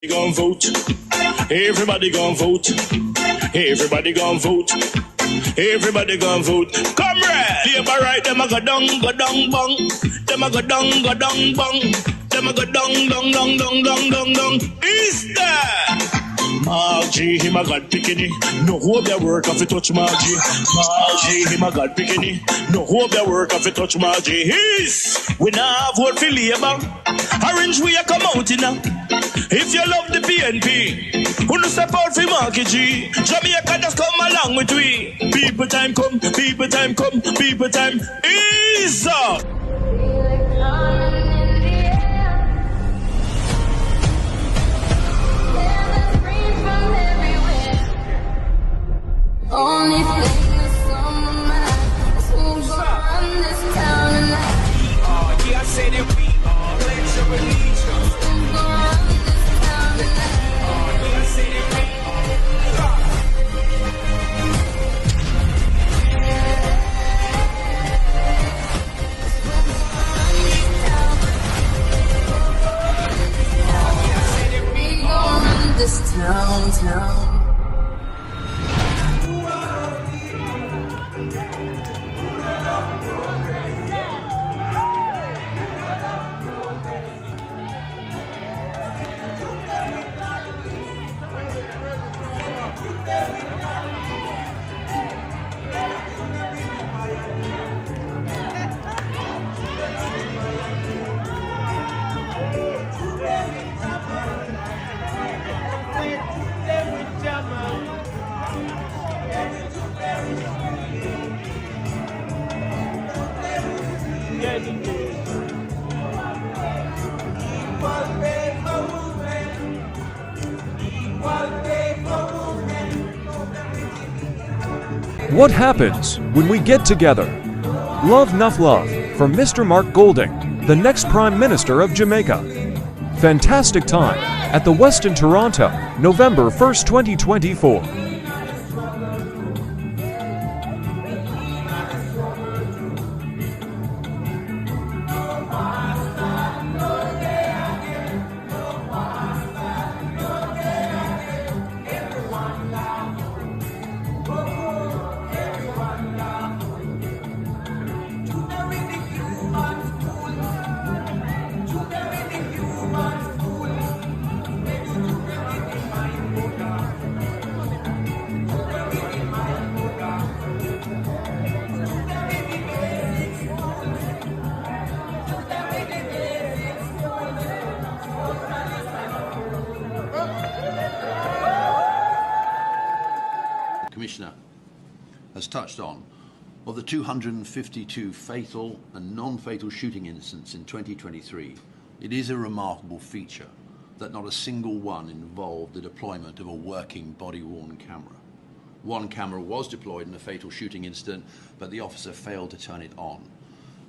Gon' vote. Everybody gon' vote. Everybody gon' vote. Everybody gon' vote. Comrade! Labor right, them a go down, bang. Them a go down, bang. Them a go down. Is that? Margie, him a God picking. No hope their work if you touch Margie. Margie, him a God picking. No hope their work if you touch Margie. We now vote for Labour. Orange we a come out in now. If you love the PNP, who no step out for Marky G. Jamaica just come along with we. People time come, people time come, people time is up. Only thing that's on my mind is who's gonna run this town tonight. Yeah, I said that we are. Pledge your allegiance. Who's gonna run this town tonight? Yeah, I said that we are. We gonna run this town. What happens when we get together? Love Nuff Love from Mr. Mark Golding, the next Prime Minister of Jamaica. Fantastic time at the Westin Toronto, November 1st, 2024. Commissioner has touched on, of the 252 fatal and non-fatal shooting incidents in 2023, it is a remarkable feature that not a single one involved the deployment of a working body-worn camera. One camera was deployed in a fatal shooting incident, but the officer failed to turn it on,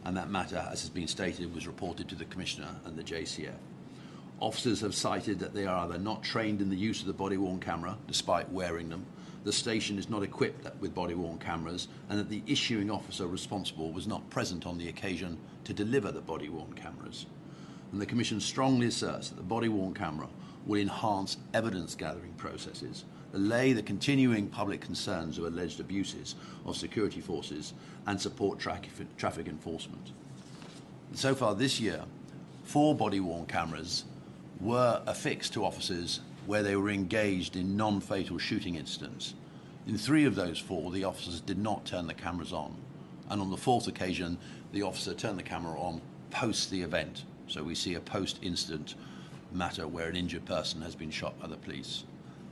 and that matter, as has been stated, was reported to the Commissioner and the JCF. Officers have cited that they are either not trained in the use of the body-worn camera, despite wearing them, the station is not equipped with body-worn cameras, and that the issuing officer responsible was not present on the occasion to deliver the body-worn cameras. And the Commission strongly asserts that the body-worn camera will enhance evidence-gathering processes, allay the continuing public concerns of alleged abuses of security forces, and support traffic enforcement. And so far this year, 4 body-worn cameras were affixed to officers where they were engaged in non-fatal shooting incidents. In 3 of those 4, the officers did not turn the cameras on. And on the 4th occasion, the officer turned the camera on post the event. So we see a post-incident matter where an injured person has been shot by the police.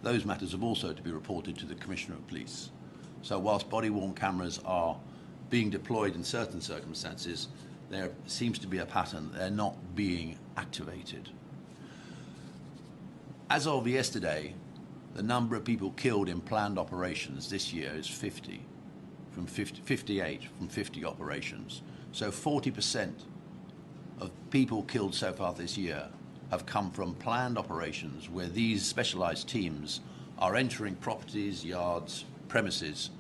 Those matters have also to be reported to the Commissioner of Police. So whilst body-worn cameras are being deployed in certain circumstances, there seems to be a pattern that they're not being activated. As of yesterday, the number of people killed in planned operations this year is 58 from 50 operations. So 40% of people killed so far this year have come from planned operations where these specialised teams are entering properties, yards, premises,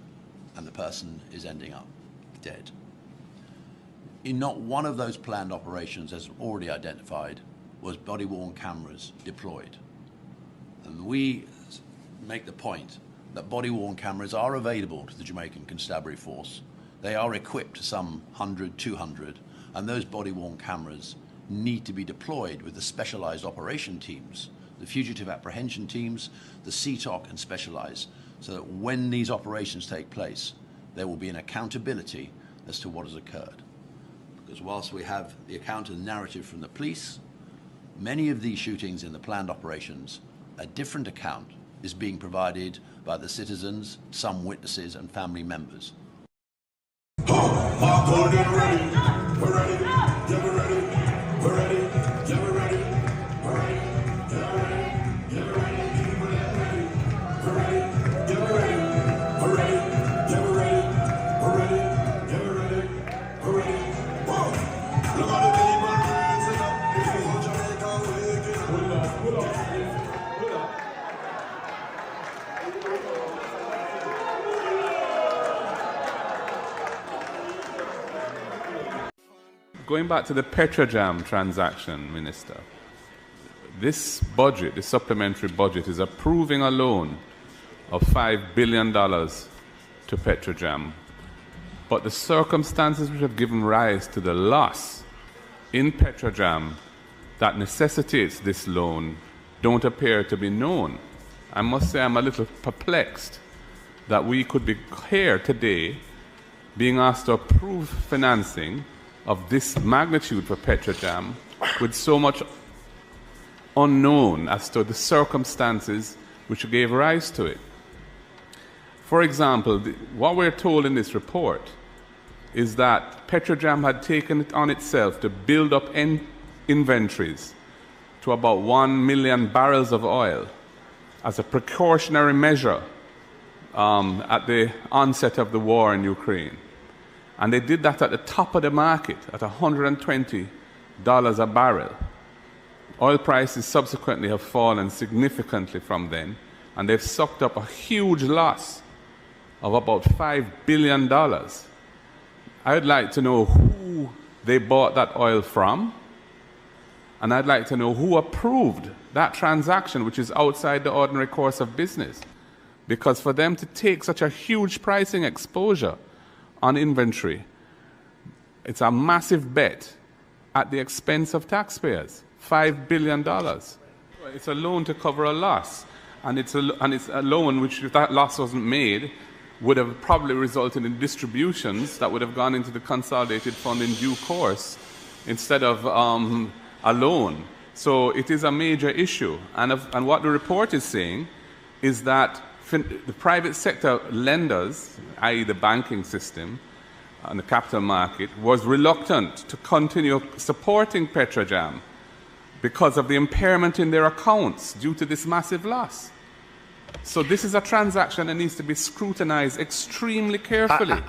and the person is ending up dead. In not one of those planned operations, as already identified, was body-worn cameras deployed. And we make the point that body-worn cameras are available to the Jamaican Constabulary Force. They are equipped to some 100, 200, and those body-worn cameras need to be deployed with the specialized operation teams, the fugitive apprehension teams, the CTOC and specialized, so that when these operations take place, there will be an accountability as to what has occurred. Because whilst we have the account and narrative from the police, many of these shootings in the planned operations, a different account is being provided by the citizens, some witnesses and family members. Going back to the PetroJam transaction, Minister, this budget, the supplementary budget, is approving a loan of $5 billion to PetroJam. But the circumstances which have given rise to the loss in PetroJam that necessitates this loan don't appear to be known. I must say I'm a little perplexed that we could be here today being asked to approve financing of this magnitude for PetroJam with so much unknown as to the circumstances which gave rise to it. For example, what we're told in this report is that PetroJam had taken it on itself to build up inventories to about 1 million barrels of oil as a precautionary measure at the onset of the war in Ukraine. And they did that at the top of the market at $120 a barrel. Oil prices subsequently have fallen significantly from then, and they've sucked up a huge loss of about $5 billion. I'd like to know who they bought that oil from, and I'd like to know who approved that transaction, which is outside the ordinary course of business. Because for them to take such a huge pricing exposure on inventory, it's a massive bet at the expense of taxpayers. $5 billion. It's a loan to cover a loss, and it's a loan which, if that loss wasn't made, would have probably resulted in distributions that would have gone into the consolidated fund in due course instead of a loan. So it is a major issue, and what the report is saying is that the private sector lenders, i.e. the banking system and the capital market, was reluctant to continue supporting PetroJam because of the impairment in their accounts due to this massive loss. So this is a transaction that needs to be scrutinized extremely carefully.